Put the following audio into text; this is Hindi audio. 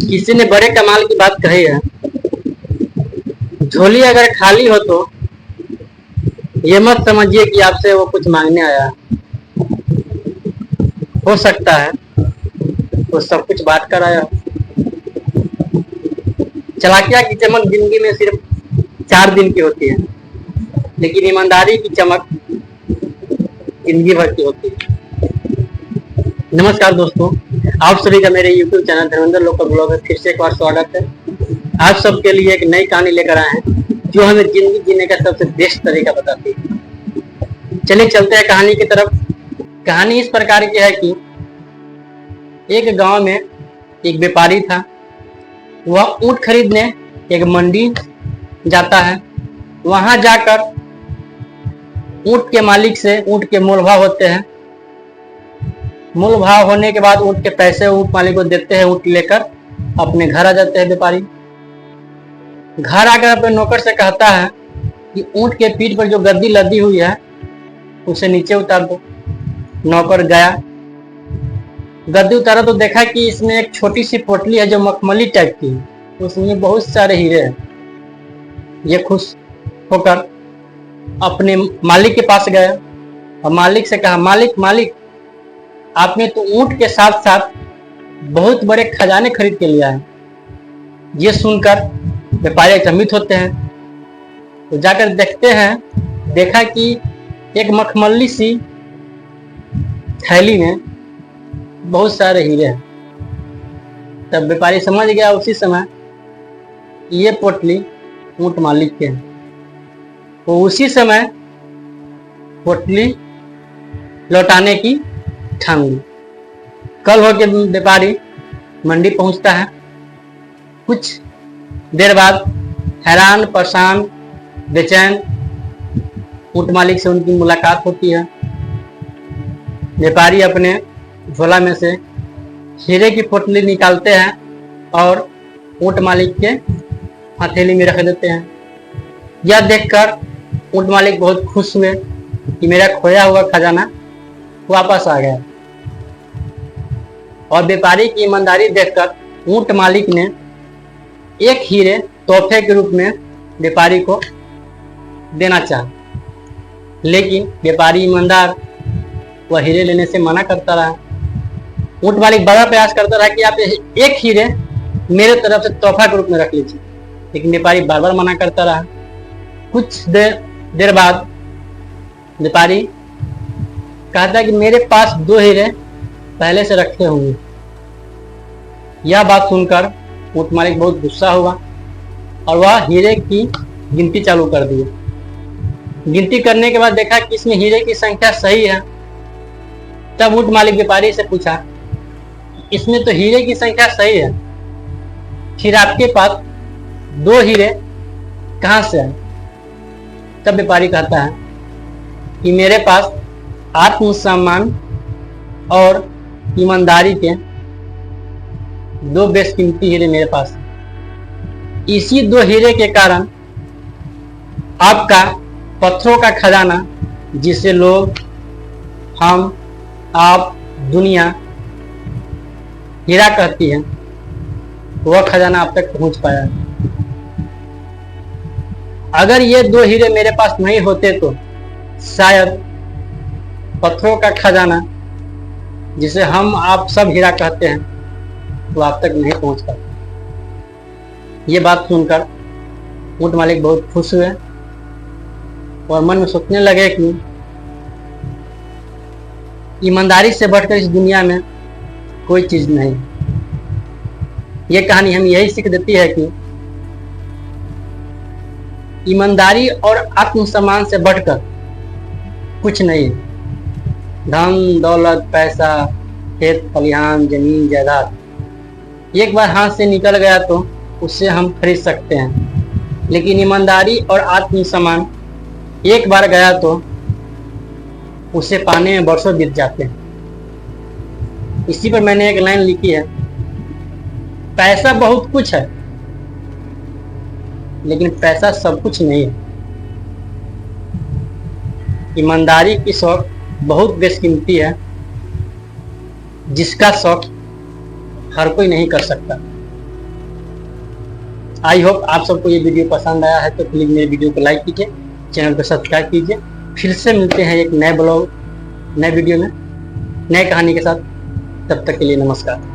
किसी ने बड़े कमाल की बात कही है, झोली अगर खाली हो तो ये मत समझिए कि आपसे वो कुछ मांगने आया। हो सकता है वो सब कुछ बांट कर आया। चालाकिया की चमक जिंदगी में सिर्फ 4 दिन की होती है, लेकिन ईमानदारी की चमक जिंदगी भर की होती है। नमस्कार दोस्तों, आप सभी का मेरे YouTube channel Dharmendra local blog में फिर से एक बार स्वागत है। आप सबके लिए एक नई कहानी लेकर आए हैं जो हमें जिंदगी जीने का सबसे बेस्ट तरीका बताती है। चलिए चलते हैं कहानी की तरफ। कहानी इस प्रकार की है कि एक गांव में एक व्यापारी था। वह ऊंट खरीदने एक मंडी जाता है। वहां जाकर ऊंट के मालिक से ऊंट के मोल भाव होते हैं। मूल भाव होने के बाद ऊंट के पैसे ऊंट मालिक को देते हैं। ऊंट लेकर अपने घर आ जाते हैं व्यापारी। घर आकर अपने नौकर से कहता है कि ऊंट के पीठ पर जो गद्दी लदी हुई है उसे नीचे उतार दो। नौकर गया, गद्दी उतारा तो देखा कि इसमें एक छोटी सी पोटली है जो मखमली टाइप की है, उसमें बहुत सारे हीरे हैं। ये खुश होकर अपने मालिक के पास गया और मालिक से कहा, मालिक आपने तो ऊंट के साथ साथ बहुत बड़े खजाने खरीद के लिया है। ये सुनकर व्यापारी अचंभित होते हैं। तो जाकर देखते हैं, देखा कि एक मखमली सी थैली में बहुत सारे हीरे हैं। तब व्यापारी समझ गया उसी समय ये पोटली ऊंट मालिक के है। वो उसी समय पोटली लौटाने की ठान ली। कल होकर व्यापारी मंडी पहुंचता है। कुछ देर बाद हैरान, परेशान, बेचैन ऊंट मालिक से उनकी मुलाकात होती है। व्यापारी अपने झोला में से हीरे की पोटली निकालते हैं और ऊंट मालिक के हथेली में रख देते हैं। यह देखकर ऊंट मालिक बहुत खुश हुए कि मेरा खोया हुआ खजाना वापस आ गया। और व्यापारी की ईमानदारी देखकर ऊंट मालिक ने एक हीरे तोहफे के रूप में व्यापारी को देना चाहा, लेकिन व्यापारी ईमानदार वह हीरे लेने से मना करता रहा। ऊंट मालिक बड़ा प्रयास करता रहा कि आप एक हीरे मेरे तरफ से तोहफा के रूप में रख लीजिए, लेकिन व्यापारी बार बार मना करता रहा। कुछ देर बाद व्यापारी कहता कि मेरे पास 2 हीरे पहले से रखे होंगे। यह बात सुनकर ऊंट मालिक बहुत गुस्सा हुआ और वह हीरे की गिनती चालू कर दी। गिनती करने के बाद देखा कि इसमें हीरे की संख्या सही है। तब ऊंट मालिक व्यापारी से पूछा, इसमें तो हीरे की संख्या सही है, फिर आपके पास 2 हीरे कहां से है? तब व्यापारी कहता है कि मेरे पास आत्मसम्मान और ईमानदारी के 2 बेशकीमती हीरे मेरे पास हैं। इसी 2 हीरे के कारण आपका पत्थरों का खजाना, जिसे लोग, हम, आप, दुनिया हीरा कहती है, वह खजाना आप तक पहुंच पाया है। अगर ये 2 हीरे मेरे पास नहीं होते तो शायद पत्थरों का खजाना, जिसे हम आप सब हीरा कहते हैं, वो आप तक नहीं पहुंच पाता। ये बात सुनकर ऊंट मालिक बहुत खुश हुए और मन में सोचने लगे कि ईमानदारी से बढ़कर इस दुनिया में कोई चीज नहीं। ये कहानी हमें यही सीख देती है कि ईमानदारी और आत्मसम्मान से बढ़कर कुछ नहीं। धन दौलत, पैसा, खेत खलिहान, जमीन जायदाद एक बार हाथ से निकल गया तो उससे हम खरीद सकते हैं, लेकिन ईमानदारी और आत्मसम्मान एक बार गया तो उसे पाने में वर्षों बीत जाते हैं। इसी पर मैंने एक लाइन लिखी है, पैसा बहुत कुछ है लेकिन पैसा सब कुछ नहीं है। ईमानदारी की शौक बहुत बेशकीमती है जिसका शौक हर कोई नहीं कर सकता। आई होप आप सबको ये वीडियो पसंद आया है, तो प्लीज मेरे वीडियो को लाइक कीजिए, चैनल को सब्सक्राइब कीजिए। फिर से मिलते हैं एक नए ब्लॉग, नए वीडियो में, नए कहानी के साथ। तब तक के लिए नमस्कार।